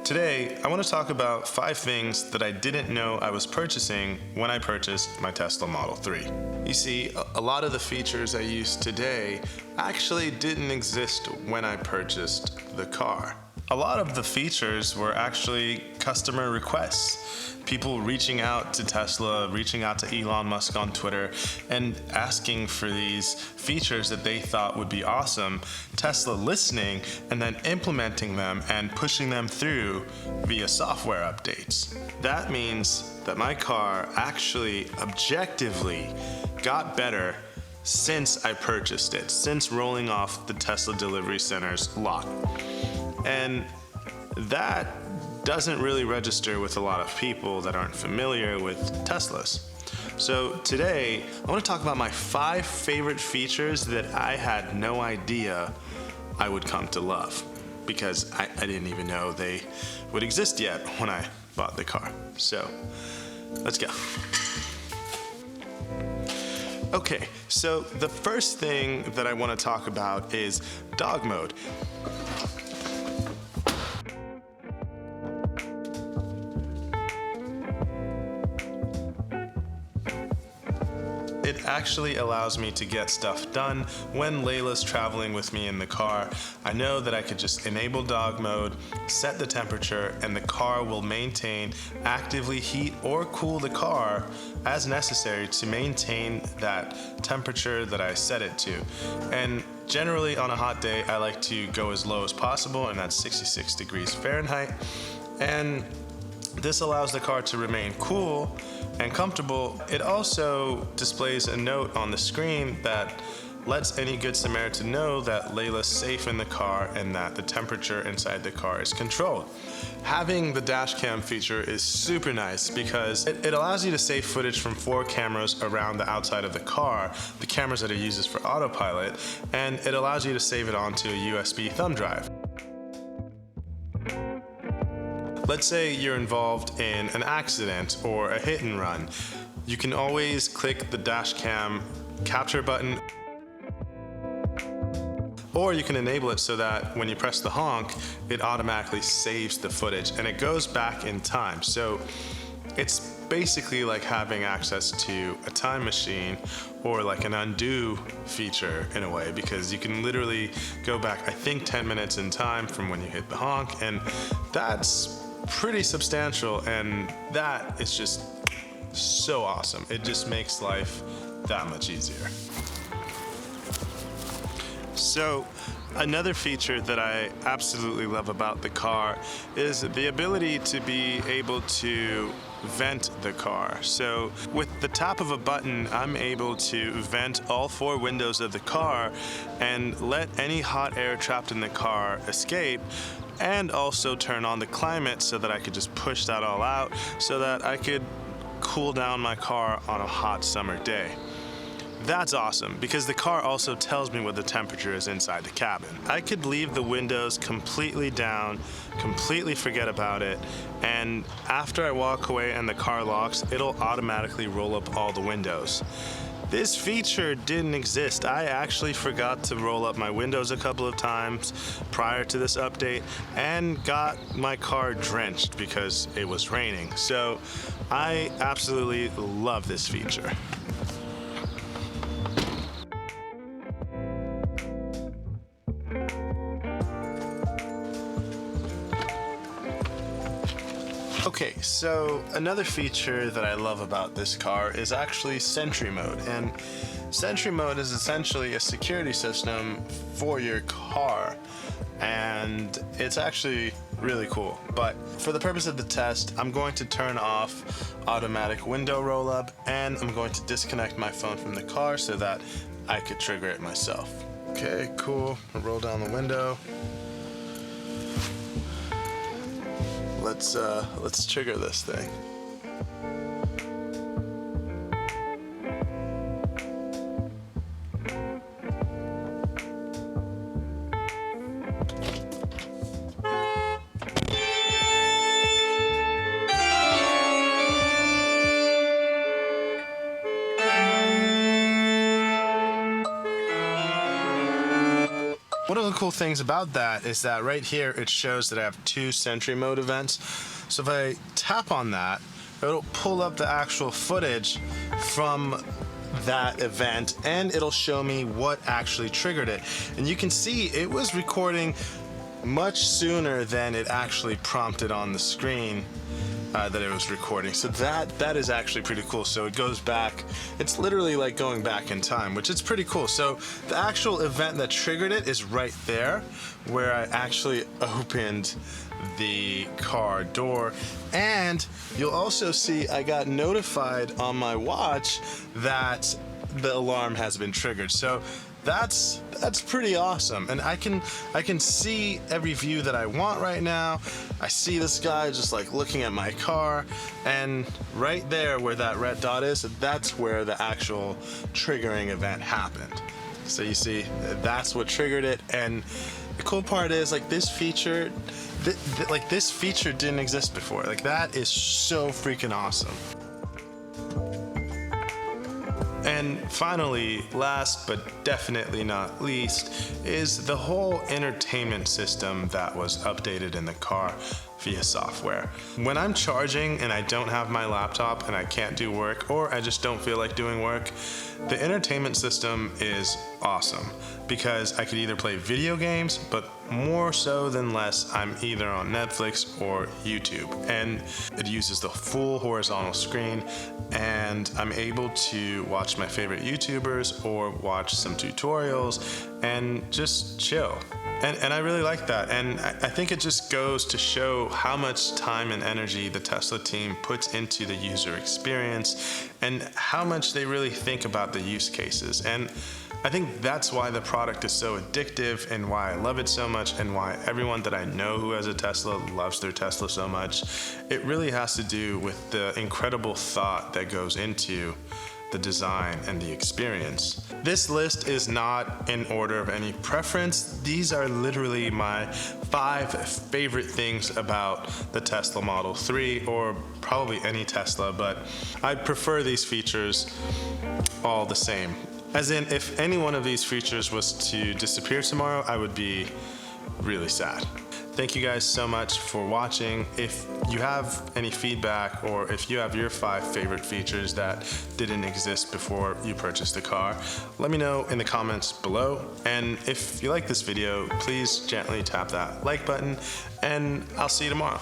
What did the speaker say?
Today, I want to talk about 5 things that I didn't know I was purchasing when I purchased my Tesla Model 3. You see, a lot of the features I use today actually didn't exist when I purchased the car. A lot of the features were actually customer requests. People reaching out to Tesla, reaching out to Elon Musk on Twitter, and asking for these features that they thought would be awesome. Tesla listening and then implementing them and pushing them through via software updates. That means that my car actually objectively got better since I purchased it, since rolling off the Tesla Delivery Center's lot. And that doesn't really register with a lot of people that aren't familiar with Teslas. So today, I want to talk about my 5 favorite features that I had no idea I would come to love, because I didn't even know they would exist yet when I bought the car. So, let's go. Okay, so the first thing that I want to talk about is dog mode. It actually allows me to get stuff done when Layla's traveling with me in the car. I know that I could just enable dog mode, set the temperature, and the car will maintain, actively heat or cool the car as necessary to maintain that temperature that I set it to. And generally on a hot day, I like to go as low as possible, and that's 66 degrees Fahrenheit. And this allows the car to remain cool and comfortable. It also displays a note on the screen that lets any Good Samaritan know that Layla's safe in the car and that the temperature inside the car is controlled. Having the dash cam feature is super nice because it allows you to save footage from 4 cameras around the outside of the car, the cameras that it uses for autopilot, and it allows you to save it onto a USB thumb drive. Let's say you're involved in an accident or a hit and run. You can always click the dash cam capture button, or you can enable it so that when you press the honk, it automatically saves the footage and it goes back in time. So it's basically like having access to a time machine or like an undo feature in a way, because you can literally go back, I think, 10 minutes in time from when you hit the honk, and that's pretty substantial, and that is just so awesome. It just makes life that much easier. So another feature that I absolutely love about the car is the ability to be able to vent the car. So with the tap of a button, I'm able to vent all 4 windows of the car and let any hot air trapped in the car escape, and also turn on the climate so that I could just push that all out so that I could cool down my car on a hot summer day. That's awesome because the car also tells me what the temperature is inside the cabin. I could leave the windows completely down, completely forget about it, and after I walk away and the car locks, it'll automatically roll up all the windows. This feature didn't exist. I actually forgot to roll up my windows a couple of times prior to this update and got my car drenched because it was raining. So I absolutely love this feature. Okay, so another feature that I love about this car is actually Sentry Mode. And Sentry Mode is essentially a security system for your car. And it's actually really cool. But for the purpose of the test, I'm going to turn off automatic window roll up, and I'm going to disconnect my phone from the car so that I could trigger it myself. Okay, cool. I'll roll down the window. Let's trigger this thing. One of the cool cool things about that is that right here it shows that I have 2 Sentry Mode events. So if I tap on that, it'll pull up the actual footage from that event, and it'll show me what actually triggered it. And you can see it was recording much sooner than it actually prompted on the screen that it was recording. So that is actually pretty cool. So it goes back, it's literally like going back in time, which is pretty cool. So the actual event that triggered it is right there where I actually opened the car door. And you'll also see I got notified on my watch that the alarm has been triggered. So that's pretty awesome. And I can see every view that I want right now. I see this guy just like looking at my car, and right there where that red dot is, that's where the actual triggering event happened. So you see, that's what triggered it. And the cool part is, like, this feature, this feature didn't exist before. Like, that is so freaking awesome. And finally, last but definitely not least, is the whole entertainment system that was updated in the car via software. When I'm charging and I don't have my laptop and I can't do work, or I just don't feel like doing work, the entertainment system is awesome because I could either play video games, but more so than less, I'm either on Netflix or YouTube. And it uses the full horizontal screen, and I'm able to watch my favorite YouTubers or watch some tutorials and just chill. And I really like that. And I think it just goes to show how much time and energy the Tesla team puts into the user experience and how much they really think about the use cases. And I think that's why the product is so addictive and why I love it so much and why everyone that I know who has a Tesla loves their Tesla so much. It really has to do with the incredible thought that goes into the design and the experience. This list is not in order of any preference. These are literally my 5 favorite things about the Tesla Model 3, or probably any Tesla, but I prefer these features all the same. As in, if any one of these features was to disappear tomorrow, I would be really sad. Thank you guys so much for watching. If you have any feedback, or if you have your 5 favorite features that didn't exist before you purchased the car, let me know in the comments below. And if you like this video, please gently tap that like button, and I'll see you tomorrow.